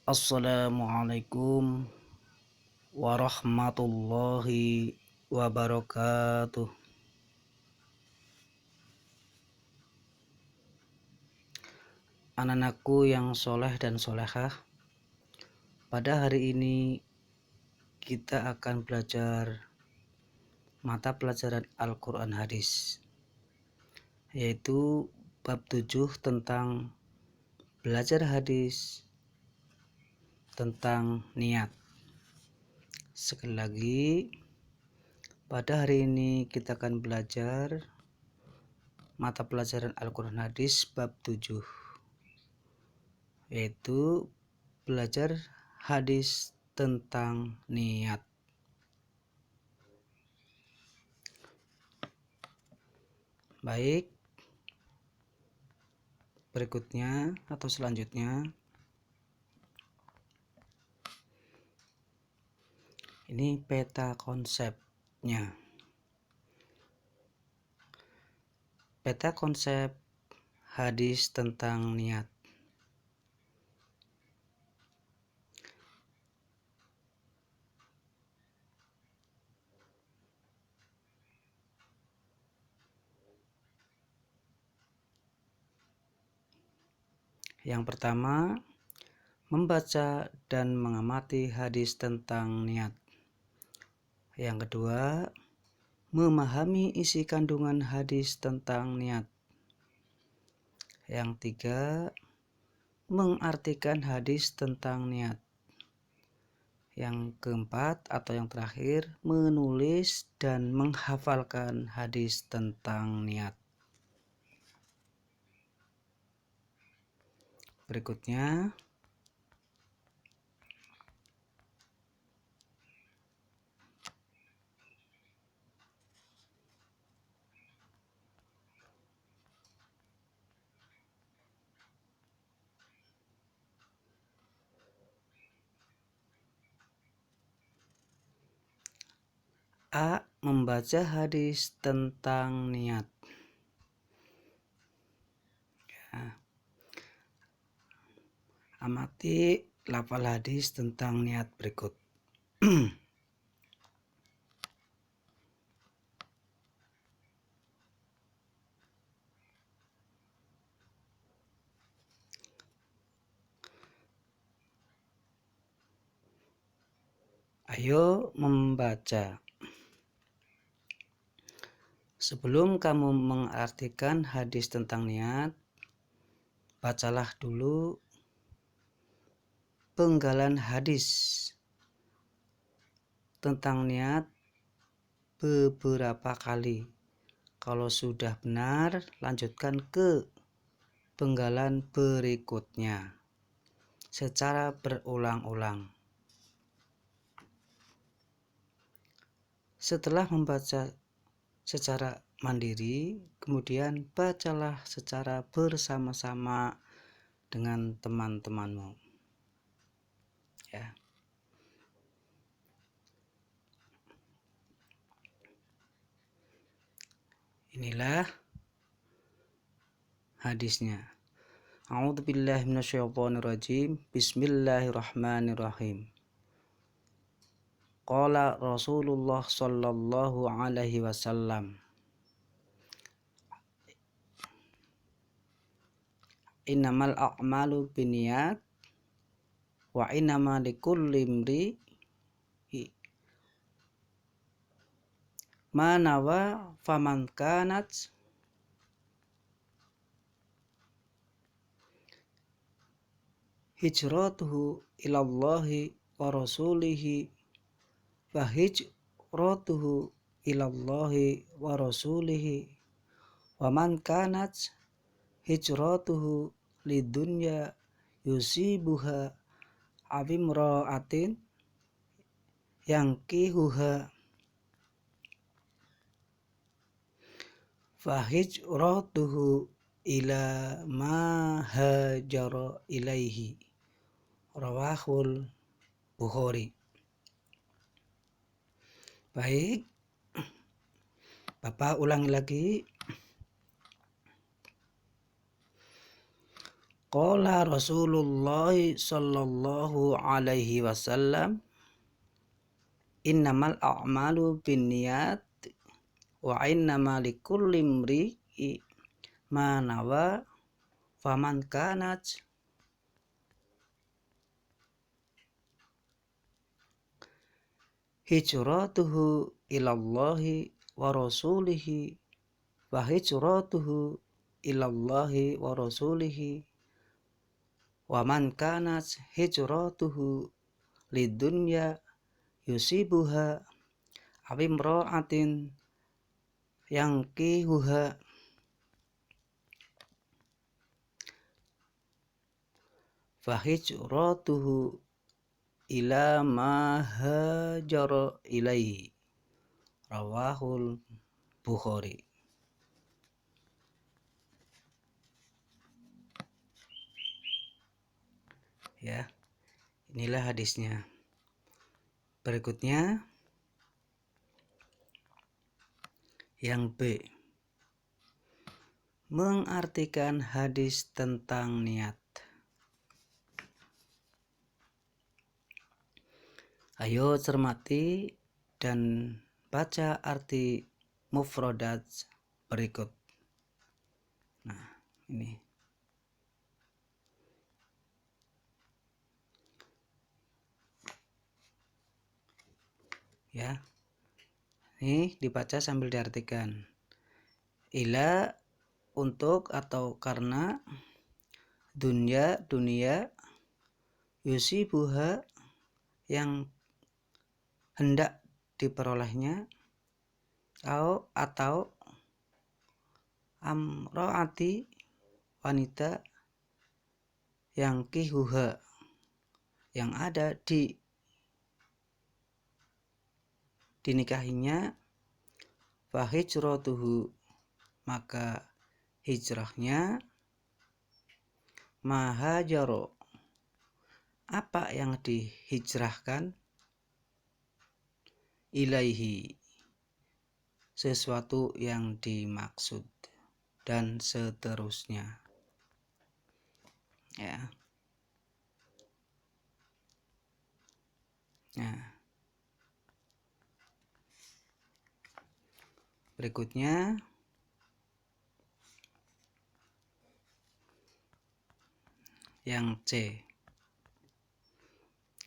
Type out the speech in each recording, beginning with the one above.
Assalamualaikum warahmatullahi wabarakatuh. Anak-anakku yang soleh dan solehah, pada hari ini kita akan belajar mata pelajaran Al-Quran Hadis, yaitu bab 7 tentang belajar hadis tentang niat. Sekali lagi, pada hari ini kita akan belajar mata pelajaran Al-Quran Hadis bab 7, yaitu belajar hadis tentang niat. Baik, berikutnya atau selanjutnya ini peta konsepnya. Peta konsep hadis tentang niat. Yang pertama, membaca dan mengamati hadis tentang niat. Yang kedua, memahami isi kandungan hadis tentang niat. Yang tiga, mengartikan hadis tentang niat. Yang keempat atau yang terakhir, menulis dan menghafalkan hadis tentang niat. Berikutnya, A. Membaca hadis tentang niat. Amati lafal hadis tentang niat berikut. Ayo membaca. Sebelum kamu mengartikan hadis tentang niat, bacalah dulu penggalan hadis tentang niat beberapa kali. Kalau sudah benar, lanjutkan ke penggalan berikutnya secara berulang-ulang. Setelah membaca secara mandiri, kemudian bacalah secara bersama-sama dengan teman-temanmu. Ya. Inilah hadisnya. A'udzubillahi minasyaitonirrajim. Bismillahirrahmanirrahim. Qala Rasulullah sallallahu alaihi wasallam, innamal a'malu binniyat wa innama likulli imri'in ma nawa, faman kanat hijratuhu ilallahi wa rasulihi fa hijratuhu ilallahi wa rasulihi, wa man kanat hijratuhu lidunya yusibuha awimra'atin yankihuha fa hijratuhu ila ma hajara ilaihi. Rawahul Bukhari. Baik, Bapak ulangi lagi. Qala Rasulullah sallallahu alaihi wasallam, innamal a'malu binniyat wa innama likulli imri'in ma nawa, faman kanat hijratuhu ilallahi wa rasulihi wa hijratuhu ilallahi wa rasulihi, wa man kanat hijratuhu lidunya yusibuha aw imra'atin yankihuha fa hijratuhu ila ma hajara ilaihi, rawahul Bukhari. Ya, inilah hadisnya. Berikutnya yang B, mengartikan hadis tentang niat. Ayo cermati dan baca arti mufradat berikut. Nah, ini. Ya. Ini dibaca sambil diartikan. Ila, untuk atau karena, dunia yusibuha, yang hendak diperolehnya, atau amroati, wanita, yang kihuha, yang ada dinikahinya, fahijratuhu, maka hijrahnya, mahajaro, apa yang dihijrahkan, ilaihi, sesuatu yang dimaksud, dan seterusnya. Ya. Nah, berikutnya yang C.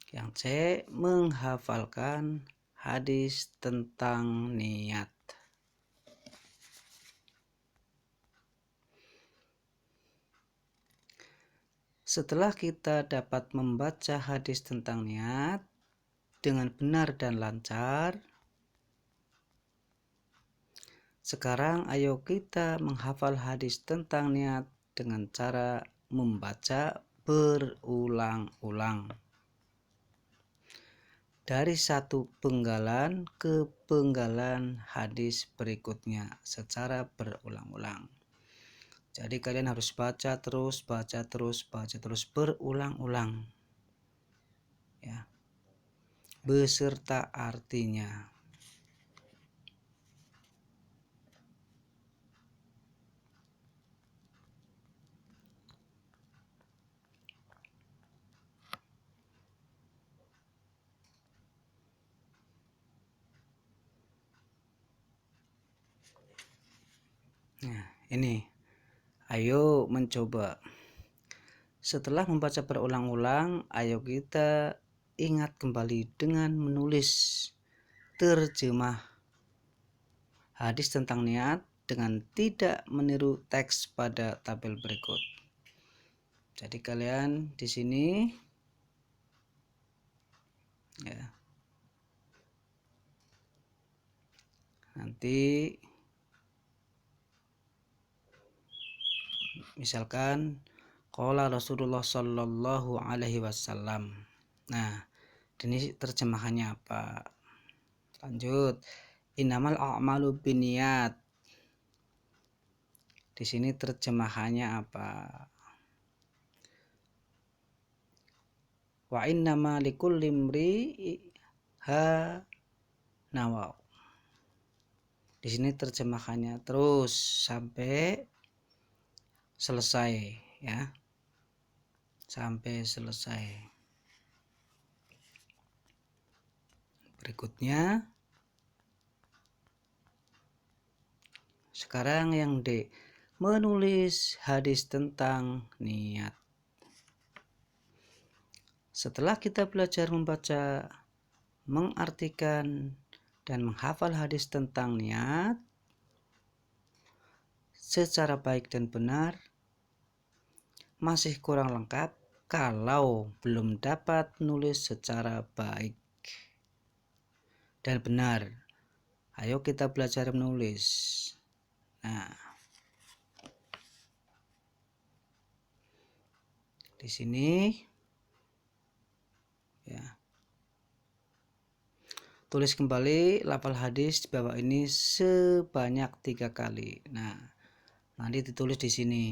Yang C, menghafalkan hadis tentang niat. Setelah kita dapat membaca hadis tentang niat dengan benar dan lancar, sekarang ayo kita menghafal hadis tentang niat dengan cara membaca berulang-ulang. Dari satu penggalan ke penggalan hadis berikutnya secara berulang-ulang. Jadi kalian harus baca terus berulang-ulang. Ya. Beserta artinya. Nah, ini. Ayo mencoba. Setelah membaca berulang-ulang, ayo kita ingat kembali dengan menulis terjemah hadis tentang niat dengan tidak meniru teks pada tabel berikut. Jadi kalian di sini ya. Nanti misalkan qala Rasulullah sallallahu alaihi wasallam. Nah, ini terjemahannya apa? Lanjut. Innamal a'malu binniyat. Di sini terjemahannya apa? Wa innama likulli imri'ha nawa. Di sini terjemahannya terus sampai selesai ya. sampai selesai. Berikutnya, sekarang yang D, menulis hadis tentang niat. Setelah kita belajar membaca, mengartikan, dan menghafal hadis tentang niat secara baik dan benar, masih kurang lengkap kalau belum dapat nulis secara baik dan benar. Ayo kita belajar menulis. Nah, di sini ya, tulis kembali lafal hadis di bawah ini sebanyak 3 kali. Nah, nanti ditulis di sini.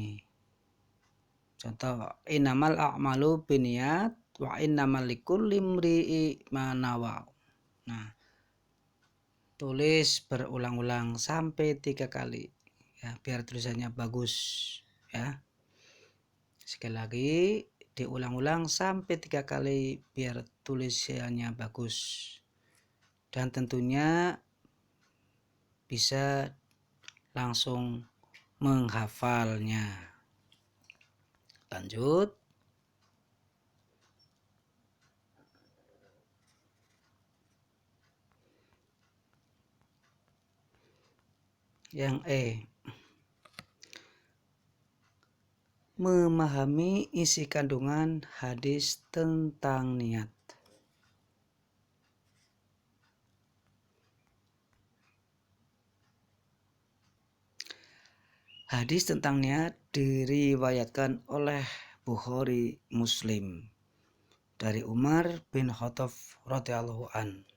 Contoh, innamal a'malu binniyat wa innamal likulli imri'i ma nawa. Nah, tulis berulang-ulang sampai 3 kali ya, biar tulisannya bagus ya. Sekali lagi diulang-ulang sampai 3 kali biar tulisannya bagus, dan tentunya bisa langsung menghafalnya. Lanjut. Yang E, memahami isi kandungan hadis tentang niat. Hadis tentang niat diriwayatkan oleh Bukhari Muslim dari Umar bin Khattab radhiyallahu an.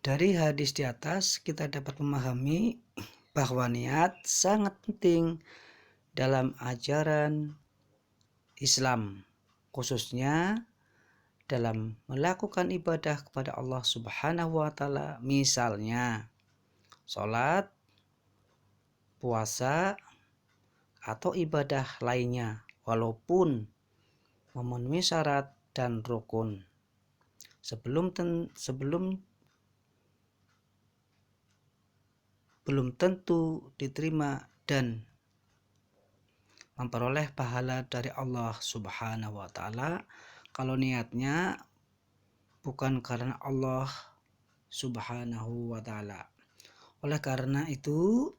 Dari hadis di atas kita dapat memahami bahwa niat sangat penting dalam ajaran Islam, khususnya dalam melakukan ibadah kepada Allah Subhanahu wa Ta'ala, misalnya sholat, puasa, atau ibadah lainnya, walaupun memenuhi syarat dan rukun. Belum tentu diterima dan memperoleh pahala dari Allah Subhanahu wa Ta'ala kalau niatnya bukan karena Allah Subhanahu wa Ta'ala. Oleh karena itu,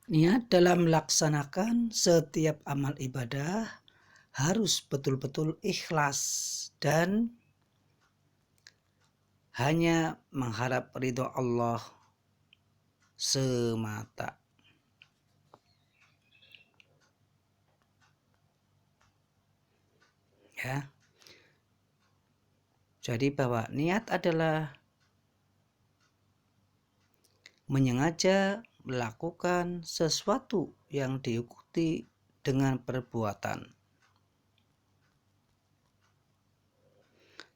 niat dalam melaksanakan setiap amal ibadah harus betul-betul ikhlas dan hanya mengharap ridho Allah semata. Ya. Jadi bahwa niat adalah menyengaja melakukan sesuatu yang diikuti dengan perbuatan.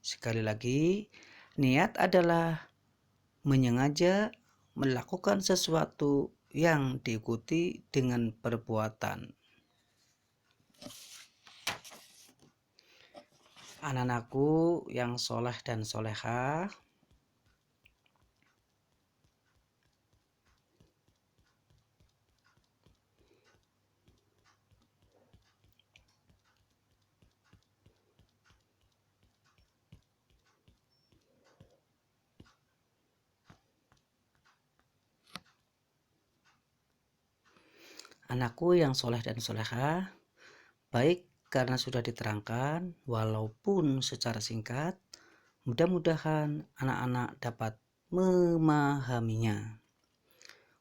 Sekali lagi, niat adalah menyengaja melakukan sesuatu yang diikuti dengan perbuatan. Anak-anakku yang soleh dan solehah, anakku yang soleh dan solehah, baik karena sudah diterangkan walaupun secara singkat, mudah-mudahan anak-anak dapat memahaminya.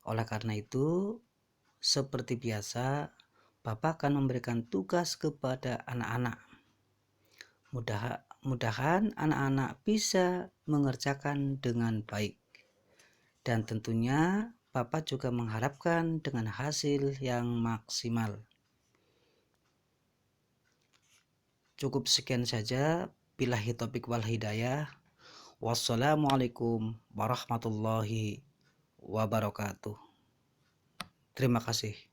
Oleh karena itu, seperti biasa, Bapak akan memberikan tugas kepada anak-anak. Mudah-mudahan anak-anak bisa mengerjakan dengan baik. Dan tentunya Bapak juga mengharapkan dengan hasil yang maksimal. Cukup sekian saja. Billahi taufiq wal hidayah. Wassalamualaikum warahmatullahi wabarakatuh. Terima kasih.